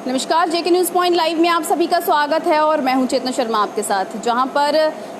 नमस्कार, जेके news point live में आप सभी का स्वागत है और मैं हूं चेतना शर्मा आपके साथ। जहां पर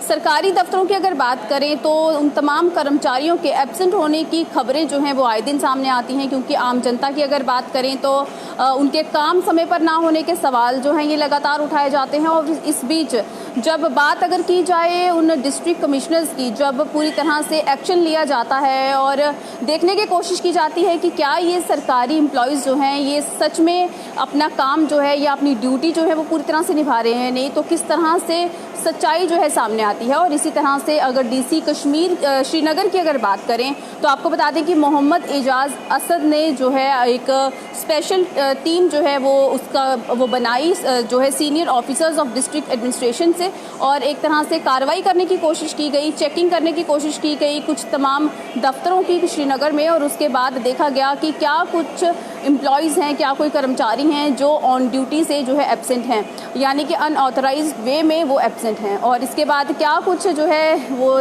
सरकारी दफ्तरों की अगर बात करें तो उन तमाम कर्मचारियों के एब्सेंट होने की खबरें जो हैं वो आए दिन सामने आती हैं, क्योंकि आम जनता की अगर बात करें तो उनके काम समय पर ना होने के सवाल जो हैं ये लगातार उठाए जाते हैं। और इस बीच जब बात अगर की जाए उन डिस्ट्रिक्ट कमिश्नर्स की, जब पूरी तरह से एक्शन लिया जाता है और देखने की कोशिश की जाती है कि क्या ये सरकारी एम्प्लॉयज़ जो हैं ये सच में अपना काम जो है या अपनी ड्यूटी जो है वो पूरी तरह से निभा रहे हैं, नहीं तो किस तरह से सच्चाई जो है सामने आती है। और इसी तरह से अगर डीसी कश्मीर श्रीनगर की अगर बात करें तो आपको बता दें कि मोहम्मद एजाज असद ने जो है एक स्पेशल टीम जो है वो बनाई जो है senior officers of district administration से, और एक तरह से कार्रवाई करने की कोशिश की गई, चेकिंग करने की कोशिश की गई कुछ तमाम दफ्तरों की श्रीनगर में। और उसके बाद देखा गया कि क्या कुछ एम्प्लॉयज़ हैं, क्या कोई कर्मचारी हैं जो ऑन ड्यूटी से जो है एब्सेंट हैं, यानी कि अनऑथराइज्ड वे में वो एब्सेंट हैं। और इसके बाद क्या कुछ जो है वो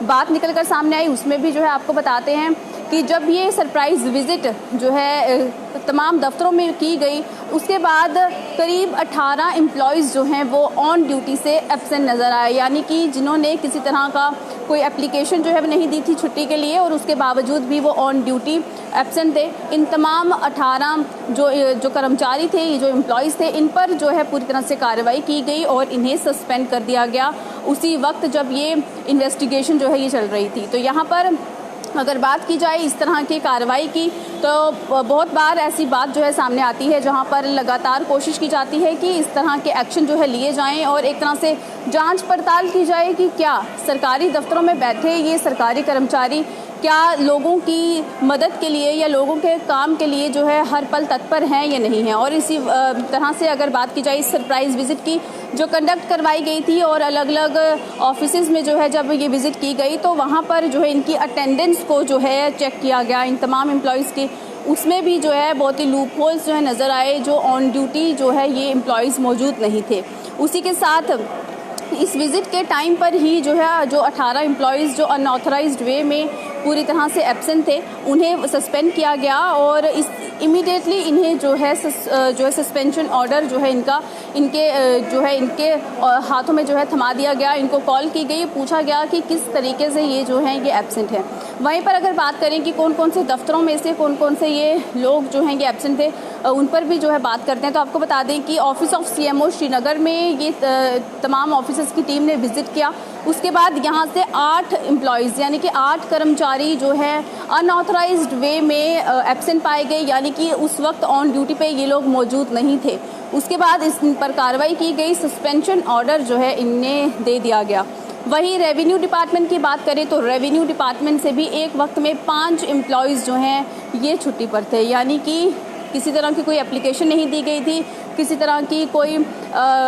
बात निकल कर सामने आई, उसमें भी जो है आपको बताते हैं कि जब ये सरप्राइज़ विज़िट जो है तमाम दफ्तरों में की गई, उसके बाद करीब 18 एम्प्लॉयज़ जो हैं वो ऑन ड्यूटी से एब्सेंट नज़र आए, यानी कि जिन्होंने किसी तरह का कोई एप्लीकेशन जो है नहीं दी थी छुट्टी के लिए, और उसके बावजूद भी वो ऑन ड्यूटी एब्सेंट थे। इन तमाम 18 जो कर्मचारी थे, ये जो एम्प्लॉयज़ थे, इन पर जो है पूरी तरह से कार्रवाई की गई और इन्हें सस्पेंड कर दिया गया उसी वक्त जब ये इन्वेस्टिगेशन जो है ये चल रही थी। तो यहाँ पर अगर बात की जाए इस तरह की कार्रवाई की, तो बहुत बार ऐसी बात जो है सामने आती है जहां पर लगातार कोशिश की जाती है कि इस तरह के एक्शन जो है लिए जाएं और एक तरह से जांच पड़ताल की जाए कि क्या सरकारी दफ्तरों में बैठे ये सरकारी कर्मचारी क्या लोगों की मदद के लिए या लोगों के काम के लिए जो है हर पल तत्पर हैं या नहीं हैं। और इसी तरह से अगर बात की जाए इस सरप्राइज़ विज़िट की जो कंडक्ट करवाई गई थी और अलग अलग ऑफिसेज में जो है जब ये विज़िट की गई तो वहाँ पर जो है इनकी अटेंडेंस को जो है चेक किया गया इन तमाम एम्प्लॉयज़ की, उसमें भी जो है बहुत ही लूप होल्स जो है नज़र आए, जो ऑन ड्यूटी जो है ये एम्प्लॉयज़ मौजूद नहीं थे। उसी के साथ इस विज़िट के टाइम पर ही जो है जो 18 एम्प्लॉयज़ जो अनऑथराइज्ड वे में पूरी तरह से एब्सेंट थे उन्हें सस्पेंड किया गया, और इस इमीडिएटली इन्हें जो है सस्पेंशन ऑर्डर जो है इनके हाथों में जो है थमा दिया गया। इनको कॉल की गई, पूछा गया कि किस तरीके से ये जो हैं ये एब्सेंट हैं। वहीं पर अगर बात करें कि कौन कौन से दफ्तरों में से कौन कौन से ये लोग जो हैं ये एब्सेंट थे, उन पर भी जो है बात करते हैं। तो आपको बता दें कि ऑफिस ऑफ सीएमओ श्रीनगर में ये तमाम ऑफिसर्स की टीम ने विज़िट किया। उसके बाद यहाँ से 8 एम्प्लॉयज़ यानी कि 8 कर्मचारी जो है अनऑथराइज्ड वे में एब्सेंट पाए गए, यानी कि उस वक्त ऑन ड्यूटी पे ये लोग मौजूद नहीं थे। उसके बाद इस पर कार्रवाई की गई, सस्पेंशन ऑर्डर जो है इन्हें दे दिया गया। वहीं रेवेन्यू डिपार्टमेंट की बात करें तो रेवेन्यू डिपार्टमेंट से भी एक वक्त में 5 एम्प्लॉयज़ जो हैं ये छुट्टी पर थे, यानी कि किसी तरह की कोई एप्लीकेशन नहीं दी गई थी, किसी तरह की कोई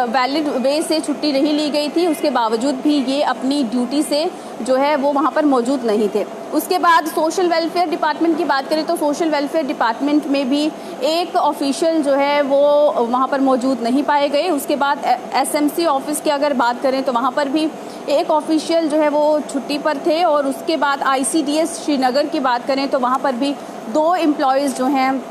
वैलिड वे से छुट्टी नहीं ली गई थी, उसके बावजूद भी ये अपनी ड्यूटी से जो है वो वहाँ पर मौजूद नहीं थे। उसके बाद सोशल वेलफेयर डिपार्टमेंट की बात करें तो सोशल वेलफेयर डिपार्टमेंट में भी एक ऑफिशियल जो है वो वहाँ पर मौजूद नहीं पाए गए। उसके बाद एसएमसी ऑफिस की अगर बात करें तो वहाँ पर भी एक ऑफिशियल जो है वो छुट्टी पर थे। और उसके बाद आईसीडीएस श्रीनगर की बात करें तो वहाँ पर भी 2 एम्प्लॉयज़ जो हैं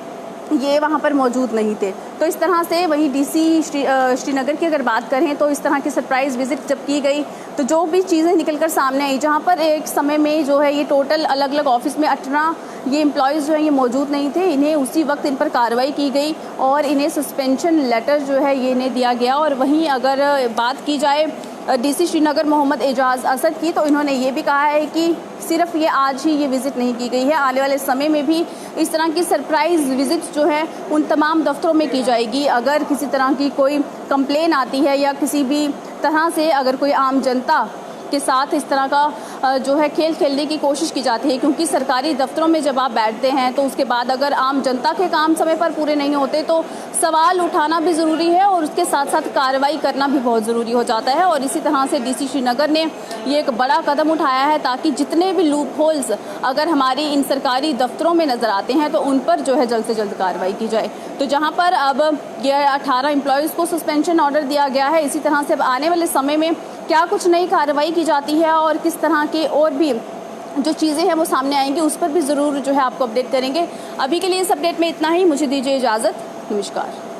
ये वहाँ पर मौजूद नहीं थे। तो इस तरह से वहीं डीसी श्रीनगर की अगर बात करें तो इस तरह की सरप्राइज़ विज़िट जब की गई तो जो भी चीज़ें निकल कर सामने आई, जहाँ पर एक समय में जो है ये टोटल अलग अलग ऑफिस में 18 ये एम्प्लॉयज़ जो हैं ये मौजूद नहीं थे, इन्हें उसी वक्त इन पर कार्रवाई की गई और इन्हें सस्पेंशन लेटर जो है ये इन्हें दिया गया। और वहीं अगर बात की जाए डीसी श्रीनगर मोहम्मद एजाज असद की, तो इन्होंने ये भी कहा है कि सिर्फ ये आज ही ये विज़िट नहीं की गई है, आने वाले समय में भी इस तरह की सरप्राइज़ विज़िट जो है उन तमाम दफ्तरों में की जाएगी। अगर किसी तरह की कोई कंप्लेन आती है या किसी भी तरह से अगर कोई आम जनता के साथ इस तरह का जो है खेल खेलने की कोशिश की जाती है, क्योंकि सरकारी दफ्तरों में जब आप बैठते हैं तो उसके बाद अगर आम जनता के काम समय पर पूरे नहीं होते तो सवाल उठाना भी ज़रूरी है और उसके साथ साथ कार्रवाई करना भी बहुत ज़रूरी हो जाता है। और इसी तरह से डीसी श्रीनगर ने ये एक बड़ा कदम उठाया है ताकि जितने भी लूप होल्स अगर हमारी इन सरकारी दफ्तरों में नज़र आते हैं तो उन पर जो है जल्द से जल्द कार्रवाई की जाए। तो जहाँ पर अब ये 18 एम्प्लॉयज़ को सस्पेंशन ऑर्डर दिया गया है, इसी तरह से अब आने वाले समय में क्या कुछ नई कार्रवाई की जाती है और किस तरह के और भी जो चीज़ें हैं वो सामने आएंगी, उस पर भी ज़रूर जो है आपको अपडेट करेंगे। अभी के लिए इस अपडेट में इतना ही, मुझे दीजिए इजाज़त, नमस्कार।